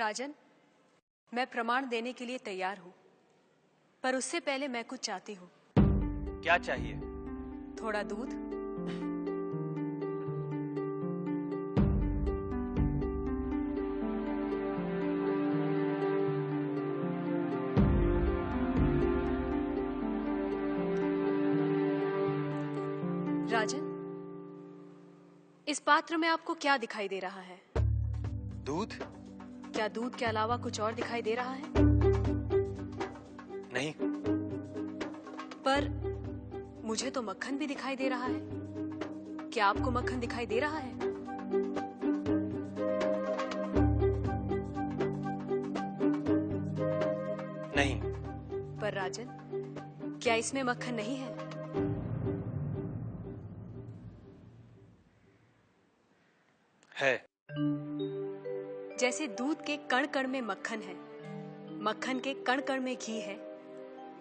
राजन, मैं प्रमाण देने के लिए तैयार हूं, पर उससे पहले मैं कुछ चाहती हूं। क्या चाहिए? थोड़ा दूध। राजन, इस पात्र में आपको क्या दिखाई दे रहा है? दूध? क्या दूध के अलावा कुछ और दिखाई दे रहा है? नहीं। पर मुझे तो मक्खन भी दिखाई दे रहा है। क्या आपको मक्खन दिखाई दे रहा है? नहीं। पर राजन, क्या इसमें मक्खन नहीं है? है। जैसे दूध के कण कण में मक्खन है, मक्खन के कण कण में घी है,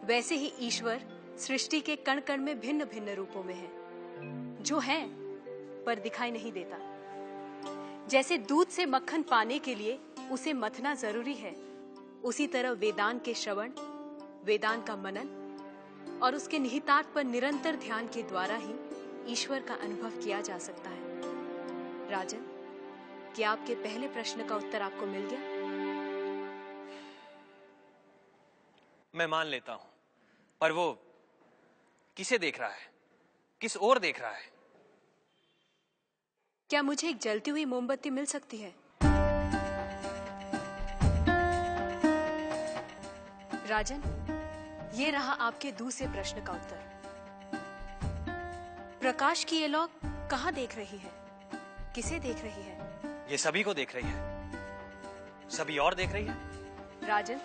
वैसे ही ईश्वर सृष्टि के कण कण में भिन्न भिन्न रूपों में है, जो है पर दिखाई नहीं देता। जैसे दूध से मक्खन पाने के लिए उसे मथना जरूरी है, उसी तरह वेदांत के श्रवण, वेदांत का मनन और उसके निहितार्थ पर निरंतर ध्यान के द्वारा ही ईश्वर का अनुभव किया जा सकता है। राजन, क्या आपके पहले प्रश्न का उत्तर आपको मिल गया? मैं मान लेता हूं, पर वो किसे देख रहा है? किस ओर देख रहा है? क्या मुझे एक जलती हुई मोमबत्ती मिल सकती है? राजन, ये रहा आपके दूसरे प्रश्न का उत्तर। प्रकाश की ये लौ कहां देख रही है? किसे देख रही है? ये सभी को देख रही है। सभी और देख रही है। राजन,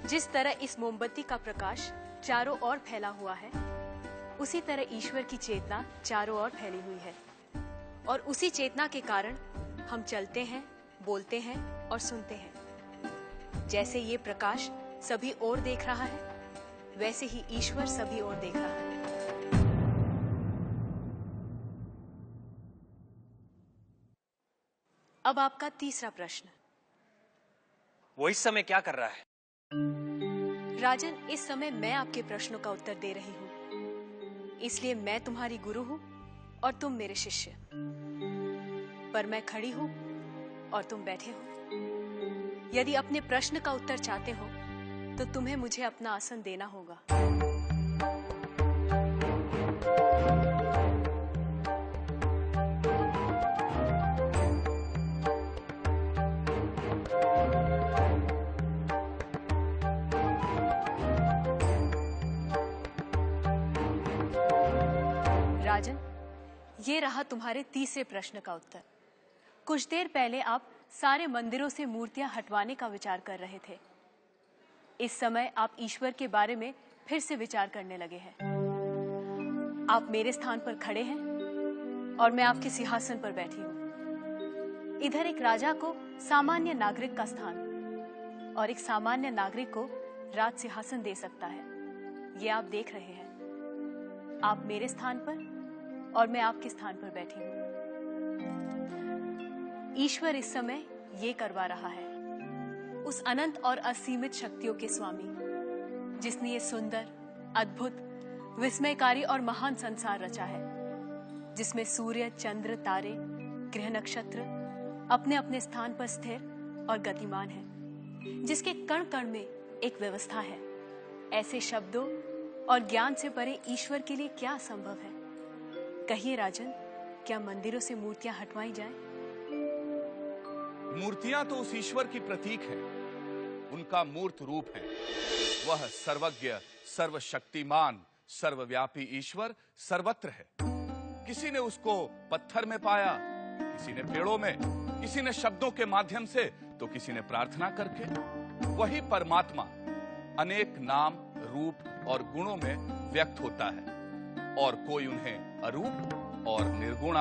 जिस तरह इस मोमबत्ती का प्रकाश चारों ओर फैला हुआ है, उसी तरह ईश्वर की चेतना चारों ओर फैली हुई है, और उसी चेतना के कारण हम चलते हैं, बोलते हैं और सुनते हैं। जैसे ये प्रकाश सभी ओर देख रहा है, वैसे ही ईश्वर सभी ओर देख रहा है। अब आपका तीसरा प्रश्न। वो इस समय क्या कर रहा है? राजन, इस समय मैं आपके प्रश्नों का उत्तर दे रही हूं, इसलिए मैं तुम्हारी गुरु हूं और तुम मेरे शिष्य। पर मैं खड़ी हूं और तुम बैठे हो। यदि अपने प्रश्न का उत्तर चाहते हो तो तुम्हें मुझे अपना आसन देना होगा। राजन, ये रहा तुम्हारे तीसरे प्रश्न का उत्तर। कुछ देर पहले आप सारे मंदिरों से मूर्तियां हटवाने का विचार कर रहे थे। इस समय आप ईश्वर के बारे में फिर से विचार करने लगे हैं। आप मेरे स्थान पर खड़े हैं और मैं आपके सिंहासन पर बैठी हूं। इधर एक राजा को सामान्य नागरिक का स्थान और एक सामान्य नागरिक को राज सिंहासन दे सकता है, ये आप देख रहे हैं। आप मेरे स्थान पर और मैं आपके स्थान पर बैठी हूं। ईश्वर इस समय ये करवा रहा है, उस अनंत और असीमित शक्तियों के स्वामी, जिसने ये सुंदर, अद्भुत, विस्मयकारी और महान संसार रचा है, जिसमें सूर्य, चंद्र, तारे, ग्रह, नक्षत्र अपने अपने स्थान पर स्थिर और गतिमान है, जिसके कण कण में एक व्यवस्था है। ऐसे शब्दों और ज्ञान से परे ईश्वर के लिए क्या असंभव है? कहिए राजन, क्या मंदिरों से मूर्तियां हटवाई जाएं? मूर्तियां तो उस ईश्वर की प्रतीक है, उनका मूर्त रूप है। वह सर्वज्ञ, सर्वशक्तिमान, सर्वव्यापी ईश्वर सर्वत्र है। किसी ने उसको पत्थर में पाया, किसी ने पेड़ों में, किसी ने शब्दों के माध्यम से, तो किसी ने प्रार्थना करके। वही परमात्मा अनेक नाम, रूप और गुणों में व्यक्त होता है, और कोई उन्हें अरूप और निर्गुण